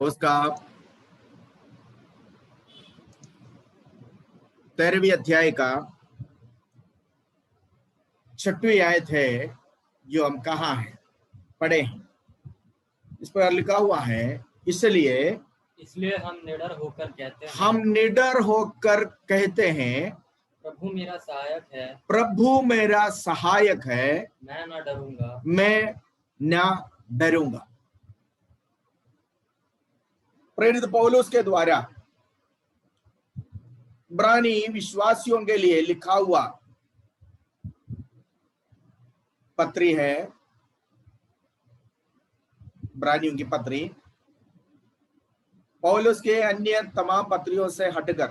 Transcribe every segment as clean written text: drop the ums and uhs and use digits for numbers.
उसका 13वीं अध्याय का 6वीं आयत है जो हम कहाँ हैं पढ़े हैं। इस पर लिखा हुआ है, इसलिए हम निडर होकर कहते हैं, हम निडर होकर कहते हैं, प्रभु मेरा सहायक है, प्रभु मेरा सहायक है, मैं न डरूंगा। मैं न डरूंगा। प्रेरित पौलुस के द्वारा इब्रानी विश्वासियों के लिए लिखा हुआ पत्री है, इब्रानियों की पत्री पौलुस के अन्य तमाम पत्रियों से हटकर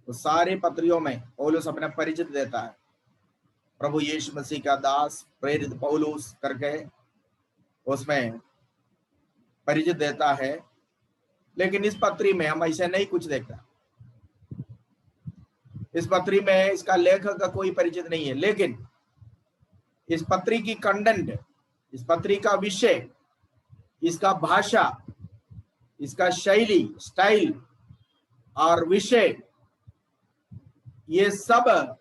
तो सारे पत्रियों में पौलुस अपना परिचय देता है, प्रभु यीशु मसीह का दास प्रेरित पौलुस करके उसमें परिचय देता है। लेकिन इस पत्री में हम ऐसे नहीं कुछ देखता। इस पत्री में इसका लेखक का कोई परिचित नहीं है, लेकिन इस पत्री की कंटेंट, इस पत्री का विषय, इसका भाषा, इसका शैली, स्टाइल और विषय, ये सब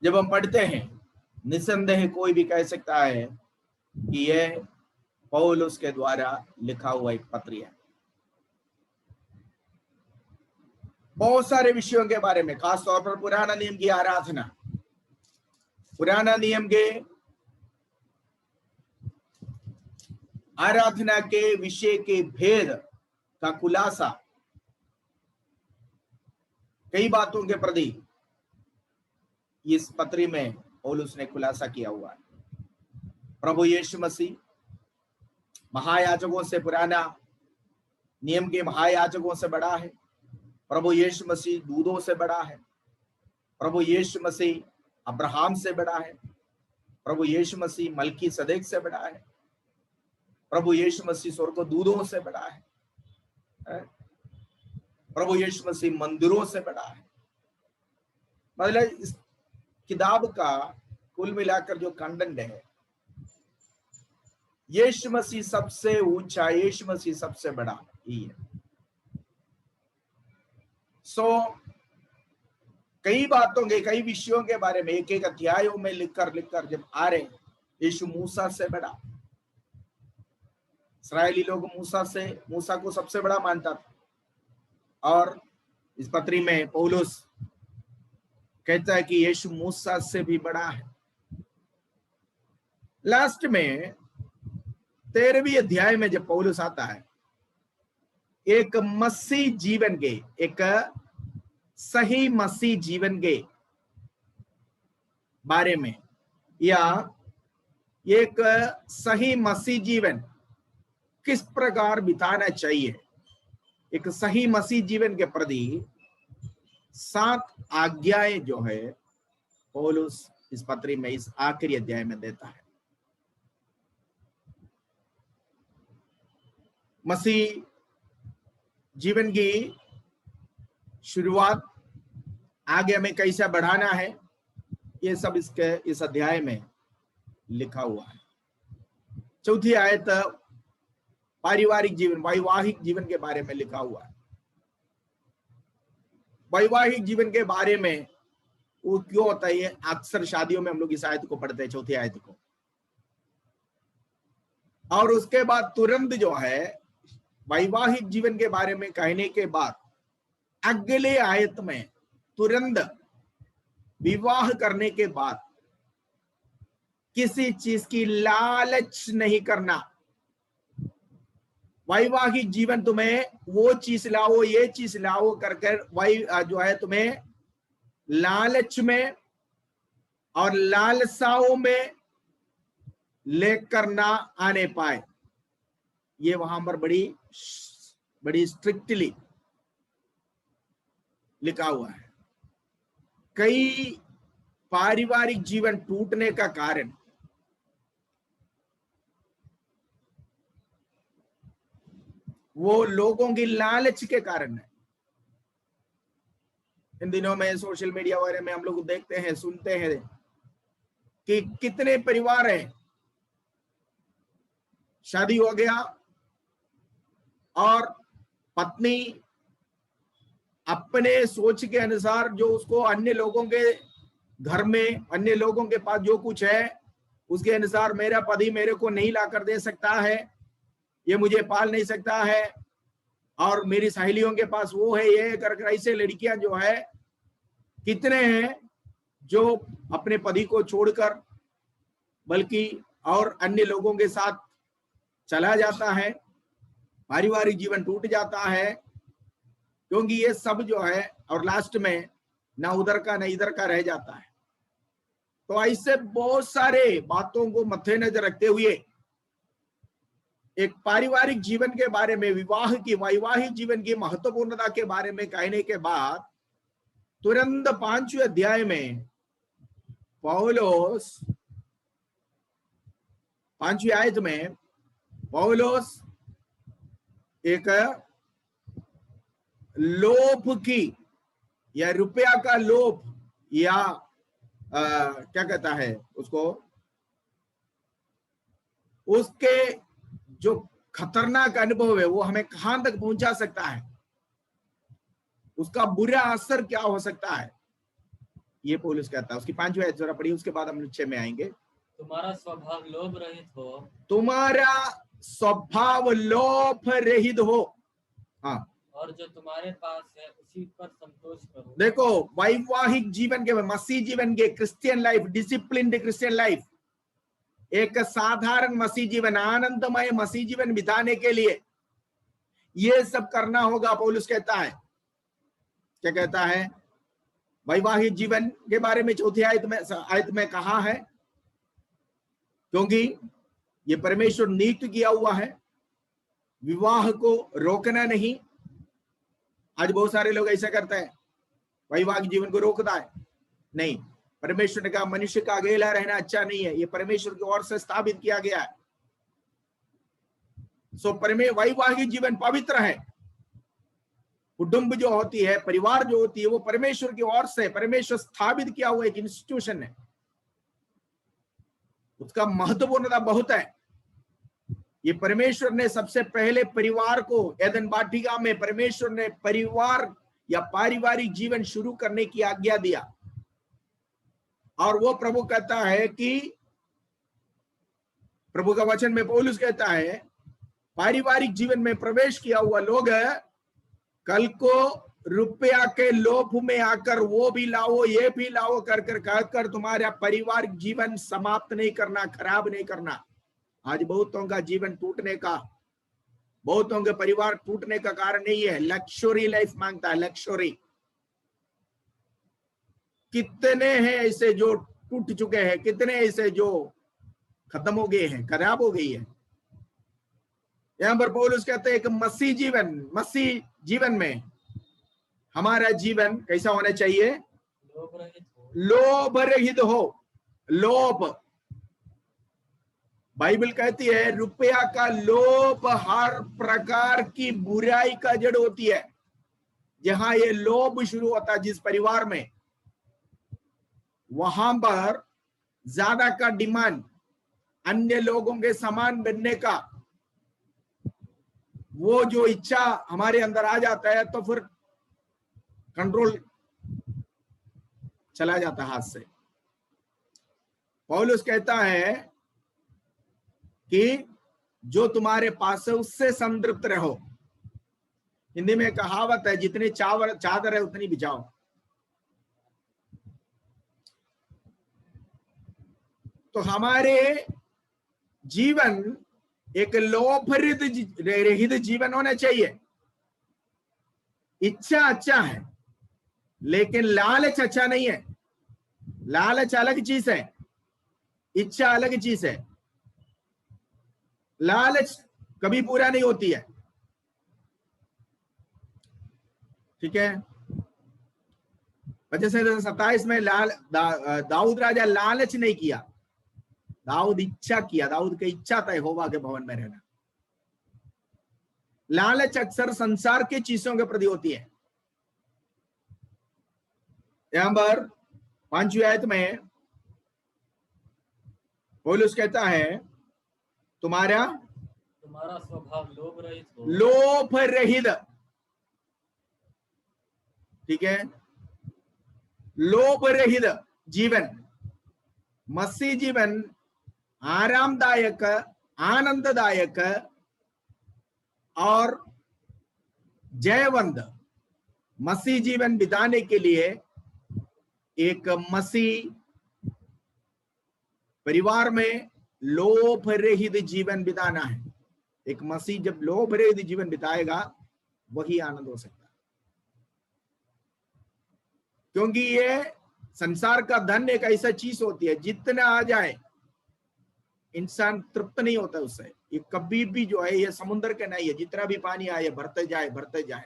जब हम पढ़ते हैं निसंदेह कोई भी कह सकता है कि यह पौलुस के द्वारा लिखा हुआ एक पत्री है। बहुत सारे विषयों के बारे में, खासतौर पर पुराना नियम की आराधना, पुराना नियम के आराधना के विषय के भेद का खुलासा, कई बातों के प्रति इस पत्री में पौलुस ने खुलासा किया हुआ है। प्रभु यीशु मसीह महायाजकों से, पुराना नियम के महायाजकों से बड़ा है। प्रभु यीशु मसीह दूतों से बड़ा है। प्रभु यीशु मसीह अब्राहम से बड़ा है। प्रभु यीशु मसीह मलकी सदेक से बड़ा है। प्रभु यीशु मसीह स्वर्गदूतों से बड़ा है। प्रभु यीशु मसीह मंदिरों से बड़ा है। मतलब इस किताब का कुल मिलाकर जो कंटेंट है, यीशु मसीह सबसे ऊंचा, यीशु मसीह सबसे बड़ा ही है। कई बातों के, कई विषयों के बारे में एक एक अध्यायों में लिखकर जब आ रहे, यीशु मूसा से बड़ा। इस्राएली लोग मूसा को सबसे बड़ा मानता था, और इस पत्री में पौलुस कहता है कि यीशु मूसा से भी बड़ा है। लास्ट में 13वीं अध्याय में जब पौलुस आता है, एक मसीह जीवन के, एक सही मसीह जीवन के बारे में, या एक सही मसीह जीवन किस प्रकार बिताना चाहिए, एक सही मसीह जीवन के प्रति 7 आज्ञाएं जो है पौलुस इस पत्री में, इस आखिरी अध्याय में देता है। मसीह जीवन की शुरुआत, आगे हमें कैसे बढ़ाना है, ये सब इस अध्याय में लिखा हुआ है। चौथी आयत पारिवारिक जीवन, वैवाहिक जीवन के बारे में लिखा हुआ है। वैवाहिक जीवन के बारे में वो क्यों होता है, अक्सर शादियों में हम लोग इस आयत को पढ़ते हैं, चौथी आयत को, और उसके बाद तुरंत जो है वैवाहिक जीवन के बारे में कहने के बाद अगले आयत में तुरंत विवाह करने के बाद किसी चीज की लालच नहीं करना। वैवाहिक जीवन तुम्हें वो चीज लाओ, ये चीज लाओ कर जो है तुम्हें लालच में और लालसाओं में लेकर ना आने पाए, ये वहां पर बड़ी स्ट्रिक्टली लिखा हुआ है। कई पारिवारिक जीवन टूटने का कारण वो लोगों की लालच के कारण है। इन दिनों में सोशल मीडिया वगैरह में हम लोग देखते हैं, सुनते हैं कि कितने परिवार हैं शादी हो गया और पत्नी अपने सोच के अनुसार जो उसको अन्य लोगों के घर में, अन्य लोगों के पास जो कुछ है उसके अनुसार मेरा पति मेरे को नहीं ला कर दे सकता है, ये मुझे पाल नहीं सकता है, और मेरी सहेलियों के पास वो है, ये कर ऐसे लड़कियां जो है कितने हैं जो अपने पति को छोड़कर बल्कि और अन्य लोगों के साथ चला जाता है, पारिवारिक जीवन टूट जाता है, क्योंकि ये सब जो है और लास्ट में ना उधर का ना इधर का रह जाता है। तो ऐसे बहुत सारे बातों को मद्देनजर रखते हुए एक पारिवारिक जीवन के बारे में, विवाह की, वैवाहिक जीवन की महत्वपूर्णता के बारे में कहने के बाद तुरंत 5वें अध्याय में पौलुस 5वीं आयत में पौलुस एक लोभ की या रुपया का लोभ या क्या कहता है उसको, उसके जो खतरनाक अनुभव है वो हमें कहां तक पहुंचा सकता है, उसका बुरा असर क्या हो सकता है, ये पौलुस कहता है। उसकी 5वीं आयत जरा पढ़िए, उसके बाद हम 6 में आएंगे। तुम्हारा स्वभाव लोभ रहित हो, तुम्हारा स्वभाव लोभ रहित हो। हाँ, और जो तुम्हारे पास है उसी पर संतोष करो। देखो, वैवाहिक जीवन के, मसीह जीवन के, Christian life, disciplined Christian life, एक साधारण मसीह जीवन, आनंदमय मसीह जीवन बिताने के लिए ये सब करना होगा। पौलुस कहता है, क्या कहता है, वैवाहिक जीवन के बारे में 4वीं आयत में कहा है, क्योंकि ये परमेश्वर नियुक्त किया हुआ है, विवाह को रोकना नहीं। आज बहुत सारे लोग ऐसा करते हैं, वैवाहिक जीवन को रोकता है। नहीं, परमेश्वर ने कहा मनुष्य का अकेला रहना अच्छा नहीं है, ये परमेश्वर की ओर से स्थापित किया गया है। सो वैवाहिक जीवन पवित्र है। कुटुंब जो होती है, परिवार जो होती है, वो परमेश्वर की ओर से, परमेश्वर स्थापित किया हुआ एक इंस्टीट्यूशन है, उसका महत्वपूर्णता बहुत है। ये परमेश्वर ने सबसे पहले परिवार को, एदन वाटिका में परमेश्वर ने परिवार या पारिवारिक जीवन शुरू करने की आज्ञा दिया, और वो प्रभु कहता है कि, प्रभु का वचन में पौलुस कहता है, पारिवारिक जीवन में प्रवेश किया हुआ लोग कल को रुपया के लोभ में आकर वो भी लाओ ये भी लाओ कर कहकर तुम्हारा पारिवारिक जीवन समाप्त नहीं करना, खराब नहीं करना। आज बहुतों का जीवन टूटने का, बहुतों के परिवार टूटने का कारण नहीं है, लक्सरी लाइफ मांगता है, लक्सरी। कितने हैं ऐसे जो टूट चुके हैं, कितने ऐसे जो खत्म हो गए हैं, खराब हो गई है। यहां पर पौलुस कहते हैं कि मसीह जीवन में हमारा जीवन कैसा होना चाहिए, लोभ रहित हो। लोभ, बाइबल कहती है रुपया का लोभ हर प्रकार की बुराई का जड़ होती है। जहां ये लोभ शुरू होता है जिस परिवार में, वहां पर ज्यादा का डिमांड, अन्य लोगों के समान बनने का वो जो इच्छा हमारे अंदर आ जाता है, तो फिर कंट्रोल चला जाता है हाथ से। पौलुस कहता है कि जो तुम्हारे पास है उससे संतृप्त रहो। हिंदी में कहावत है, जितनी चादर है उतनी बिछाओ। तो हमारे जीवन एक लोभ रहित जीवन होना चाहिए। इच्छा अच्छा है लेकिन लालच अच्छा नहीं है। लालच अलग चीज है, इच्छा अलग चीज है। लालच कभी पूरा नहीं होती है, ठीक है। 27 में दाऊद राजा लालच नहीं किया, दाऊद इच्छा किया। दाऊद की इच्छा था यहोवा के भवन में रहना। लालच अक्सर संसार की चीजों के प्रति होती है। यहां पर 5वीं आयत में पौलुस कहता है तुम्हारा तुम्हारा स्वभाव लोभ रहित हो, लोभ रहित, ठीक है, लोभ रहित जीवन, मसीह जीवन आरामदायक, आनंददायक और जयवंत मसीह जीवन बिताने के लिए एक मसीह परिवार में लोभ रहित जीवन बिताना है। एक मसीह जब लोभ रहित जीवन बिताएगा वही आनंद हो सकता है, क्योंकि ये संसार का धन एक ऐसा चीज होती है जितना आ जाए इंसान तृप्त नहीं होता उससे। ये कभी भी जो है ये समुद्र के नहीं है, जितना भी पानी आए भरते जाए भरते जाए।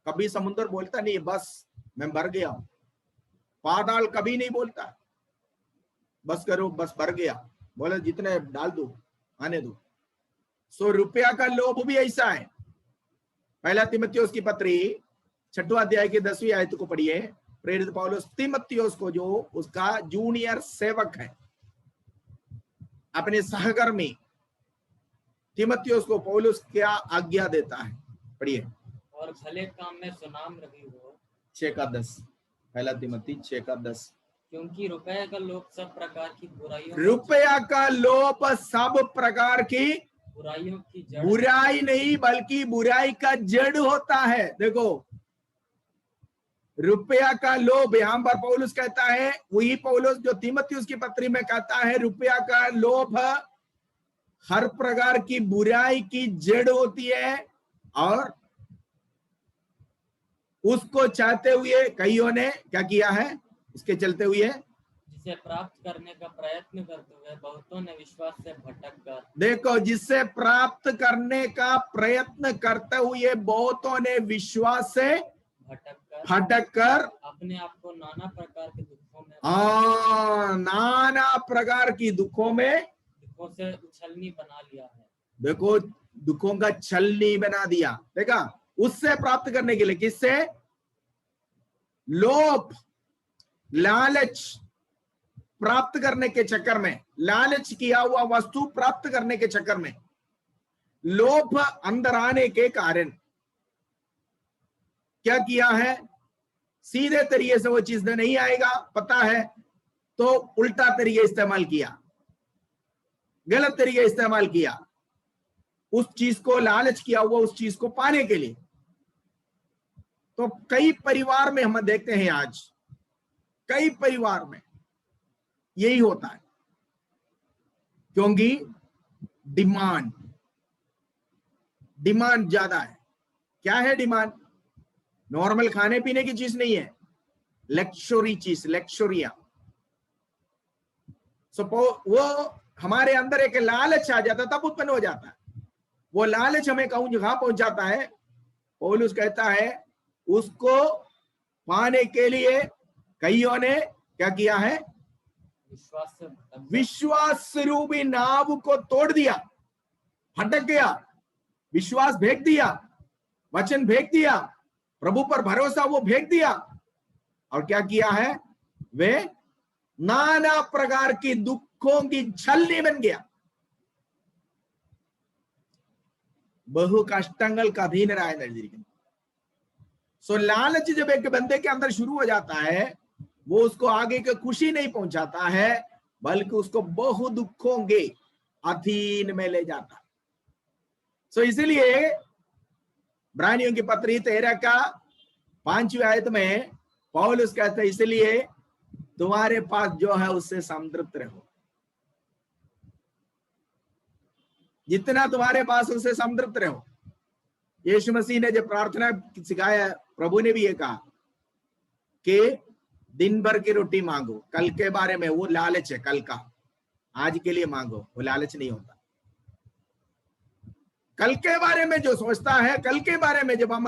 कभी समुद्र बोलता नहीं बस मैं भर गया हूं, पाताल कभी नहीं बोलता बस करो बस भर गया, बोले जितने डाल दो आने दो। सो रुपया का लोभ भी ऐसा है। पहला तीमुथियुस की पत्री 6वां अध्याय की 10वीं आयत को पढ़िए। प्रेरित पौलुस तीमुथियुस को, जो उसका जूनियर सेवक है, अपने सहकर्मी तीमुथियुस को पौलुस क्या आज्ञा देता है, पढ़िए। और भले काम में सुनाम रही हो, 6:10, पहला तीमुथी 6:10। क्योंकि रुपये का लोभ सब प्रकार की रुपया का लोभ सब प्रकार की बुराइयों की जड़, बुराई नहीं बल्कि बुराई का जड़ होता है। देखो, रुपया का लोभ, यहां पर पौलुस कहता है, वही पौलुस जो तीमुथियुस की पत्री में कहता है रुपया का लोभ हर प्रकार की बुराई की जड़ होती है, और उसको चाहते हुए कईयों ने क्या किया है, उसके चलते हुए जिसे प्राप्त करने का प्रयत्न करते हुए बहुतों ने विश्वास से भटक कर, देखो, जिससे प्राप्त करने का प्रयत्न करते हुए बहुतों ने विश्वास से भटक कर अपने आप को नाना प्रकार के दुखों में नाना प्रकार की दुखों से उछलनी बना लिया है। देखो, दुखों का छलनी बना दिया। देखा, उससे प्राप्त करने के लिए, किससे? लोभ, लालच प्राप्त करने के चक्कर में, लालच किया हुआ वस्तु प्राप्त करने के चक्कर में, लोभ अंदर आने के कारण क्या किया है, सीधे तरीके से वो चीज नहीं आएगा पता है, तो उल्टा तरीके इस्तेमाल किया, गलत तरीके इस्तेमाल किया, उस चीज को लालच किया हुआ उस चीज को पाने के लिए। तो कई परिवार में हम देखते हैं, आज कई परिवार में यही होता है, क्योंकि डिमांड ज्यादा है। क्या है डिमांड? नॉर्मल खाने पीने की चीज नहीं है, लक्सरी चीज, लक्सरिया। वो हमारे अंदर एक लालच आ जाता, तब उत्पन्न हो जाता है। वो लालच हमें कहां पहुंच जाता है? पौलुस कहता है उसको पाने के लिए कईयों ने क्या किया है, विश्वास रूपी नाव को तोड़ दिया, भटक गया, विश्वास फेंक दिया, वचन फेंक दिया, प्रभु पर भरोसा वो फेंक दिया, और क्या किया है, वे नाना प्रकार की दुखों की छलनी बन गया। बहु कष्टंगल का अधीन रहा है। सो लालच जब एक बंदे के अंदर शुरू हो जाता है, वो उसको आगे के खुशी नहीं पहुंचाता है, बल्कि उसको बहु दुखों के अधीन में ले जाता है। सो इसलिए इब्रानियों की पत्री 13 का 5वीं आयत में पौलुस कहते हैं, इसलिए तुम्हारे पास जो है उससे संतृप्त रहो, जितना तुम्हारे पास उससे संतृप्त रहो। यीशु मसीह ने जब प्रार्थना सिखाया, प्रभु ने भी ये कहा कि दिन भर की रोटी मांगो, कल के बारे में वो लालच है, कल का, आज के लिए मांगो, वो लालच नहीं होता। कल के बारे में जो सोचता है, कल के बारे में जब हम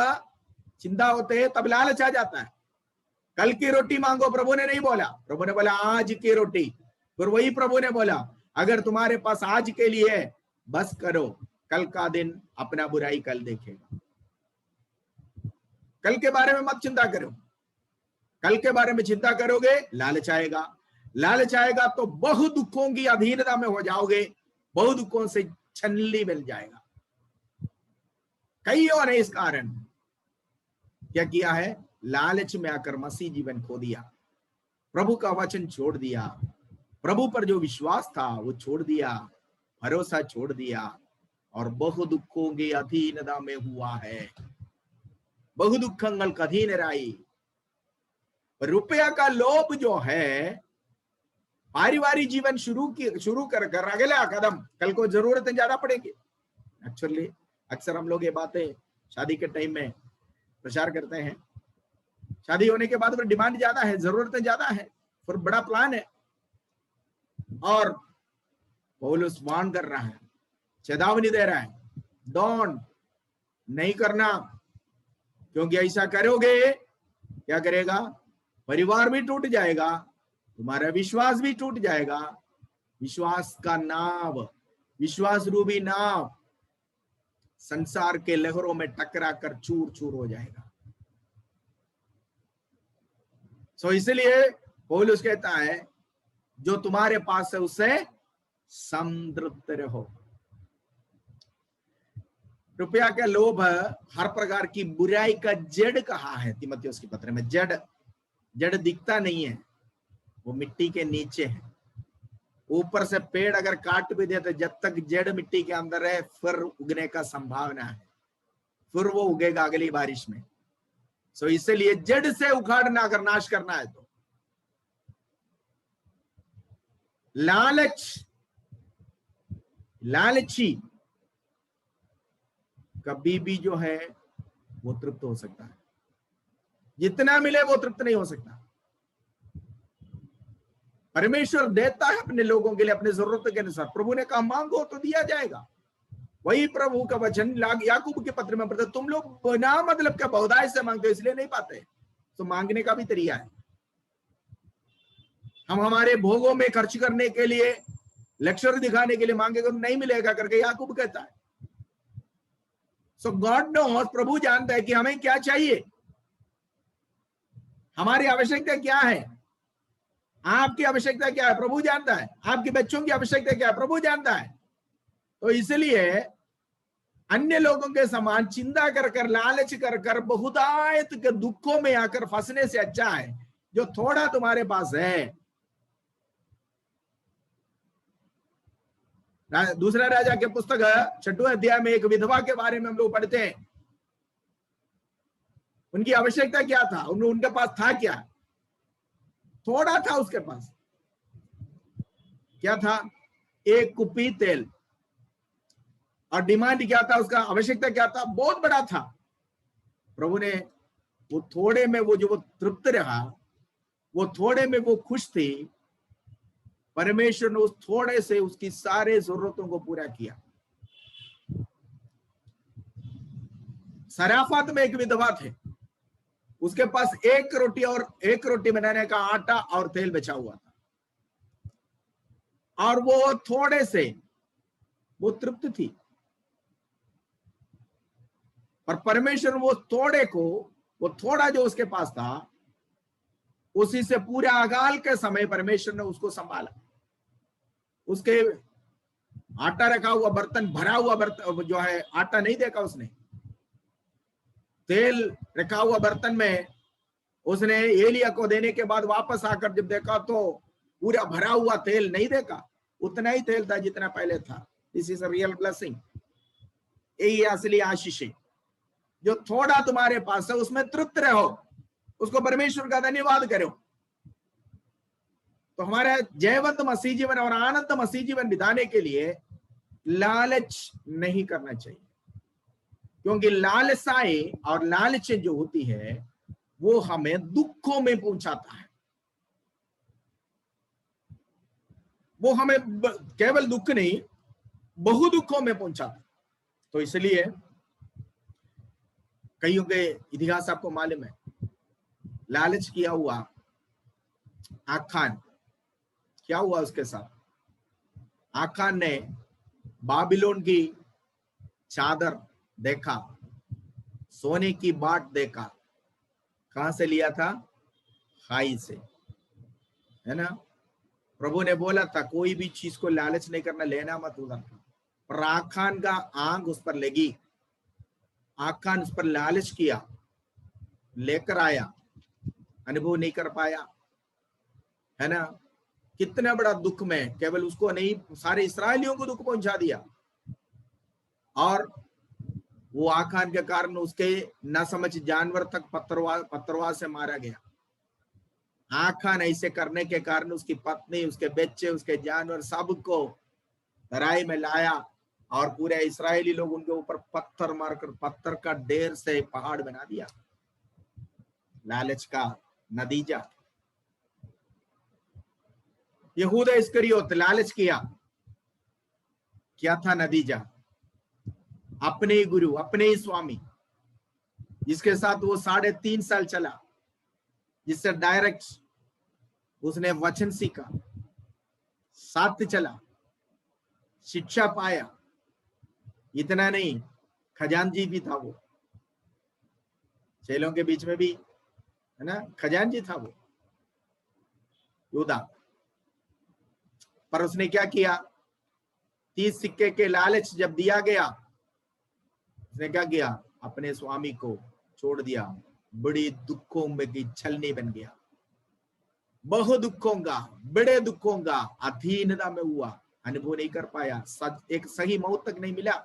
चिंता होते हैं, तब लालच आ जाता है। कल की रोटी मांगो प्रभु ने नहीं बोला, प्रभु ने बोला आज की रोटी। फिर वही प्रभु ने बोला, अगर तुम्हारे पास आज के लिए है, बस करो, कल का दिन अपना बुराई कल देखेगा। कल के बारे में मत चिंता करो, कल के बारे में चिंता करोगे लालच आएगा, लालच आएगा तो बहु दुखों की अधीनता में हो जाओगे, बहु दुखों से छलनी मिल जाएगा। कईयों ने इस कारण क्या किया है, लालच में आकर मसीह जीवन खो दिया, प्रभु का वचन छोड़ दिया, प्रभु पर जो विश्वास था वो छोड़ दिया, भरोसा छोड़ दिया और बहु दुखों के अधीनता में हुआ है, बहु दुखंगल अधीनराई। रुपया का लोभ जो है, पारिवारिक जीवन शुरू कर अगला कदम, कल को जरूरतें ज्यादा पड़ेंगी। एक्चुअली अक्सर हम लोग ये बातें शादी के टाइम में प्रचार करते हैं, शादी होने के बाद फिर डिमांड ज्यादा है, जरूरतें ज्यादा है, फिर बड़ा प्लान है, और पौलुस वार्न कर रहा है, चेतावनी दे रहा है, डोंट, नहीं करना, क्योंकि ऐसा करोगे क्या करेगा, परिवार भी टूट जाएगा, तुम्हारा विश्वास भी टूट जाएगा, विश्वास का नाव, विश्वास रूपी नाव संसार के लहरों में टकरा कर चूर चूर हो जाएगा। सो इसलिए पौलुस कहता है, जो तुम्हारे पास है उससे संतृप्त रहो। रुपया का लोभ हर प्रकार की बुराई का जड़ कहा है तीमुथियुस की पत्र में। जड़ दिखता नहीं है, वो मिट्टी के नीचे है। ऊपर से पेड़ अगर काट भी दे तो जब तक जड़ मिट्टी के अंदर है फिर उगने का संभावना है, फिर वो उगेगा अगली बारिश में। सो इसलिए जड़ से उखाड़ना, अगर नाश करना है तो लालची कभी भी जो है वो तृप्त हो सकता है, जितना मिले वो तृप्त नहीं हो सकता। परमेश्वर देता है अपने लोगों के लिए अपने जरूरत के अनुसार। प्रभु ने कहा मांगो तो दिया जाएगा, वही प्रभु का वचन याकूब के पत्र में पढ़ते, तुम लोग बिना मतलब के बहुतायत से मांगते हो इसलिए नहीं पाते। तो मांगने का भी तरीका है। हम हमारे भोगों में खर्च करने के लिए, लक्ष्य दिखाने के लिए मांगेगा तो नहीं मिलेगा करके याकूब कहता है। सो गॉड नोस, प्रभु जानता है कि हमें क्या चाहिए, हमारी आवश्यकता क्या है। आपकी आवश्यकता क्या है प्रभु जानता है, आपके बच्चों की आवश्यकता क्या है प्रभु जानता है। तो इसलिए अन्य लोगों के समान चिंता कर कर, लालच कर कर, बहुतायत के दुखों में आकर फंसने से अच्छा है जो थोड़ा तुम्हारे पास है। दूसरा राजा के पुस्तक 6वें अध्याय में एक विधवा के बारे में हम लोग पढ़ते हैं। उनकी आवश्यकता क्या था, उनके पास था क्या, थोड़ा था उसके पास। क्या था, एक कुप्पी तेल, और डिमांड क्या था उसका, आवश्यकता क्या था, बहुत बड़ा था। प्रभु ने वो थोड़े में वो तृप्त रहा, वो थोड़े में वो खुश थी। परमेश्वर ने उस थोड़े से उसकी सारे जरूरतों को पूरा किया। सराफत में एक विधवा थे, उसके पास एक रोटी बनाने का आटा और तेल बचा हुआ था, और वो थोड़े से वो तृप्त थी। और परमेश्वर वो थोड़े को, वो थोड़ा जो उसके पास था, उसी से पूरा अकाल के समय परमेश्वर ने उसको संभाला। उसके आटा रखा हुआ बर्तन, भरा हुआ बर्तन जो है, आटा नहीं देखा उसने। तेल रखा हुआ बर्तन में उसने एलिया को देने के बाद वापस आकर जब देखा तो पूरा भरा हुआ तेल नहीं देखा, उतना ही तेल था जितना पहले था। This is a real blessing. यही असली आशीष है। जो थोड़ा तुम्हारे पास है उसमें तृप्त रहो, उसको परमेश्वर का धन्यवाद करो। तो हमारा जयवंत मसीह जीवन और आनंद मसीह जीवन बिताने के लिए लालच नहीं करना चाहिए, क्योंकि लालसाएं और लालचें जो होती है वो हमें दुखों में पहुंचाता है। वो हमें केवल दुख नहीं, बहु दुखों में पहुंचाता है। तो इसलिए कईयों के इतिहास आपको मालूम है, लालच किया हुआ आखान, क्या हुआ उसके साथ। आखान ने बाबिलोन की चादर देखा, सोने की बाट देखा, कहां से लिया था, खाई से, है ना। प्रभु ने बोला था कोई भी चीज को लालच नहीं करना, लेना मत उधर। पर आखान का आंख उस पर लगी, आकान उस पर लालच किया, लेकर आया, अनुभव नहीं कर पाया, है ना। कितना बड़ा दुख में, केवल उसको नहीं सारे इस्राएलियों को दुख पहुंचा दिया। और वो आकान के कारण उसके न समझ जानवर तक पत्थरवार से मारा गया। आकान ऐसे करने के कारण उसकी पत्नी, उसके बच्चे, उसके जानवर सबको तराई में लाया और पूरे इस्राएली लोग उनके ऊपर पत्थर मारकर पत्थर का ढेर से पहाड़ बना दिया। लालच का नतीजा। यहूदा इस्करियोत लालच किया, क्या था नतीजा? अपने ही गुरु, अपने ही स्वामी, जिसके साथ वो 3.5 साल चला, जिससे डायरेक्ट उसने वचन सीखा, साथ चला, शिक्षा पाया। इतना नहीं, खजानजी भी था वो, चेलों के बीच में भी, है ना, खजानजी था वो यहूदा। पर उसने क्या किया? 30 सिक्के के लालच जब दिया गया, उसने क्या किया? अपने स्वामी को छोड़ दिया। बड़ी दुखों में की छलनी बन गया, बहु दुखों का, बड़े दुखों का अधीनता में हुआ, अनुभव नहीं कर पाया, एक सही मौत तक नहीं मिला।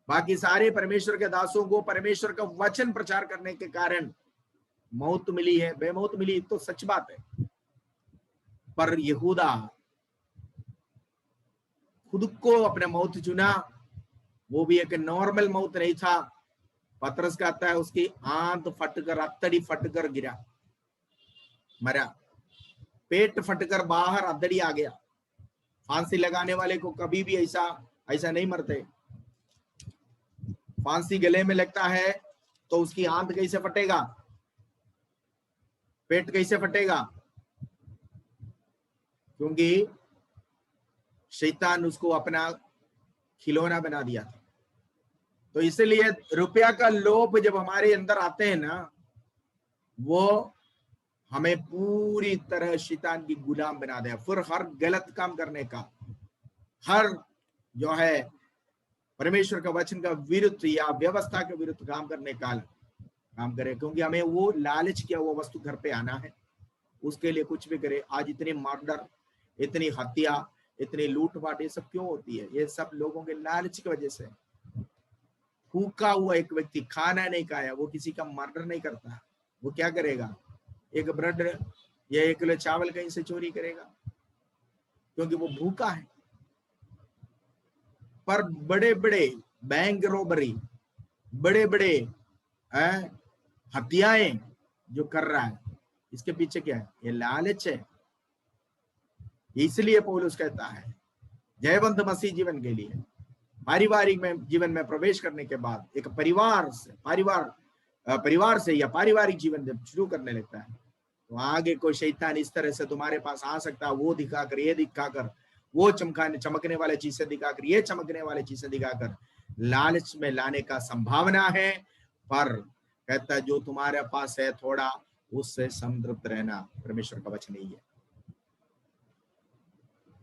बाकी सारे परमेश्वर के दासों को परमेश्वर का वचन प्रचार करने के कारण मौत मिली है, बेमौत मिली, तो सच बात है। पर यहूदा खुद को अपने मौत चुना, वो भी एक नॉर्मल मौत नहीं था। पतरस कहता है उसकी आंत फटकर, अतड़ी फटकर गिरा, मरा, पेट फटकर बाहर अतड़ी आ गया। फांसी लगाने वाले को कभी भी ऐसा नहीं मरते। फांसी गले में लगता है तो उसकी आंत कैसे फटेगा, पेट कैसे फटेगा? क्योंकि शैतान उसको अपना खिलौना बना दिया था। तो इसलिए रुपया का लोभ जब हमारे अंदर आते हैं ना, वो हमें पूरी तरह शैतान की गुलाम बना दे। फिर हर गलत काम करने का, हर जो है परमेश्वर का वचन का विरुद्ध या व्यवस्था के विरुद्ध काम करने का काम करे, क्योंकि हमें वो लालच किया वो वस्तु घर पे आना है, उसके लिए कुछ भी करे। आज इतनी मर्डर, इतनी हत्या, इतनी लूटपाट, ये सब क्यों होती है? ये सब लोगों के लालच की वजह से। भूखा हुआ एक व्यक्ति खाना नहीं खाया, वो किसी का मर्डर नहीं करता, वो क्या करेगा? एक ब्रेड या 1 किलो चावल कहीं से चोरी करेगा, क्योंकि वो भूखा है। पर बड़े बड़े बैंक रॉबरी, बड़े बड़े हत्याएं जो कर रहा है, इसके पीछे क्या है? ये लालच है। इसलिए पौलुस कहता है जयवंत मसीह जीवन के लिए पारिवारिक में जीवन में प्रवेश करने के बाद एक परिवार से या पारिवारिक जीवन जब शुरू करने लगता है, तो आगे कोई शैतान इस तरह से तुम्हारे पास आ सकता है, वो दिखाकर, ये दिखाकर, वो चमकने वाले चीजें दिखाकर, ये चमकने वाले चीजें दिखाकर लालच में लाने का संभावना है। पर कहता है जो तुम्हारे पास है थोड़ा, उससे संतृप्त रहना परमेश्वर का वचन नहीं है।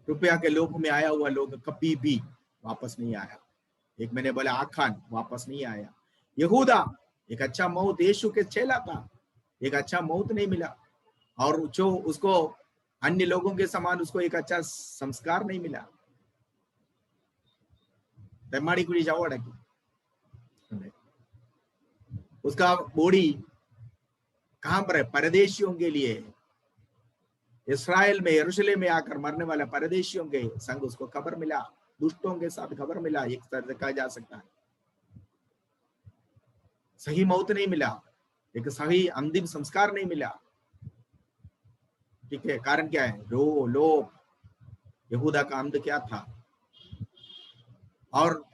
रुपया के लोभ में आया हुआ लोग कभी भी वापस नहीं आया। एक मैंने बोला आखान वापस नहीं आया। यहूदा एक अच्छा मौत, यीशु के चेला था, एक अच्छा मौत नहीं मिला, और जो उसको अन्य लोगों के समान उसको एक अच्छा संस्कार नहीं मिला। तेमाड़ी कुड़ी जाओ अड़की, उसका बॉडी कहां पर है? परदेशियों के लिए, इस्राएल में, यरूशलेम में आकर मरने वाले परदेशियों के संग उसको खबर मिला, दुष्टों के साथ खबर मिला, एक तरह से कहा जा सकता है। सही मौत नहीं मिला, एक सही अंतिम संस्कार नहीं मिला। ठीक है, कारण क्या है? लोभ। यहूदा का अंत क्या था? और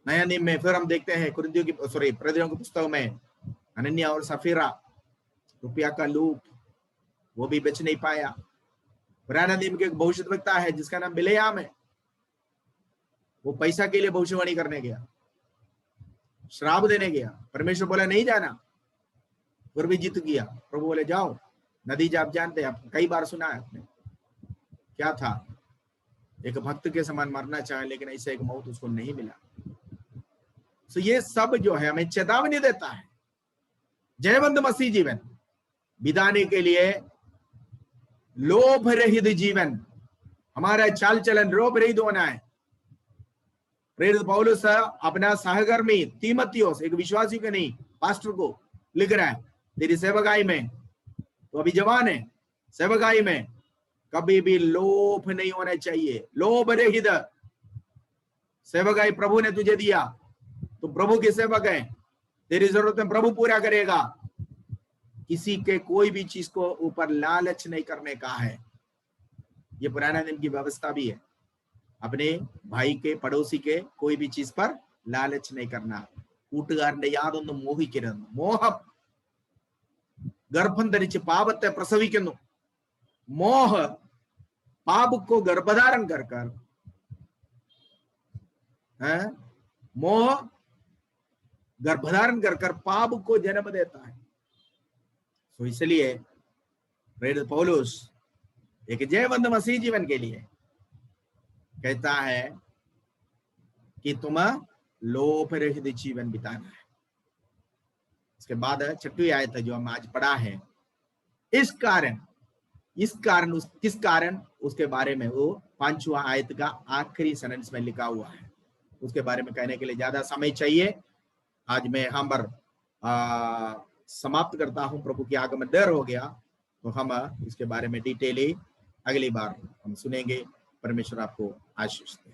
नया नियम में फिर हम देखते हैं प्रेरितों की पुस्तक में अनन्या और सफीरा, रुपया का लोभ, वो भी बच नहीं पाया। पुराना नियम के एक भविष्यद्वक्ता है जिसका नाम बिलेयाम है, वो पैसा के लिए भविष्यवाणी करने गया, श्राप देने गया। परमेश्वर बोला नहीं जाना, फिर भी जीत गया। प्रभु बोले जाओ। नतीजा आप जानते हैं, आप कई बार सुना है आपने, क्या था? एक भक्त के समान मरना चाहे, लेकिन ऐसे एक मौत उसको नहीं मिला। सो ये सब जो है हमें चेतावनी देता है जयवंत मसीह जीवन बिताने के लिए। लोभ रहित जीवन, हमारा चाल चलन लोभ रहित होना है। प्रेरित पौलुस अपना सहकर्मी तीमुथियुस, एक विश्वासी को नहीं, पास्टर को लिख रहा है, तेरी सेवकाई में, तो अभी जवान है, सेवकाई में कभी भी लोभ नहीं होना चाहिए। लोभ रहित सेवकाई प्रभु ने तुझे दिया, तो प्रभु की सेवक है, तेरी जरूरतें प्रभु पूरा करेगा। किसी के कोई भी चीज को ऊपर लालच नहीं करने का है। ये पुराना नियम की व्यवस्था भी है, अपने भाई के पड़ोसी के कोई भी चीज पर लालच नहीं करना। കൂട്ടുകാരന്റെ യാതൊന്നും മോഹിക്കരുത്. മോഹം ഗർഭം ധരിച്ച് പാപത്തെ പ്രസവിക്കുന്നു. मोह पाप को गर्भधारण कर कर मोह गर्भधारण कर कर पाप को जन्म देता है। तो इसलिए प्रेरित पौलुस एक जयवंत मसीह जीवन के लिए कहता है कि तुम लोभ रहित जीवन बिताना है। इसके बाद 6वीं आयत जो हम आज पढ़ा है, किस कारण उसके बारे में वो 5वां आयत का आखिरी सेंटेंस में लिखा हुआ है। उसके बारे में कहने के लिए ज्यादा समय चाहिए। आज मैं यहाँ पर समाप्त करता हूँ। प्रभु की आगमन देर हो गया, तो हम इसके बारे में डिटेली अगली बार हम सुनेंगे। परमेश्वर आपको आशीष दे।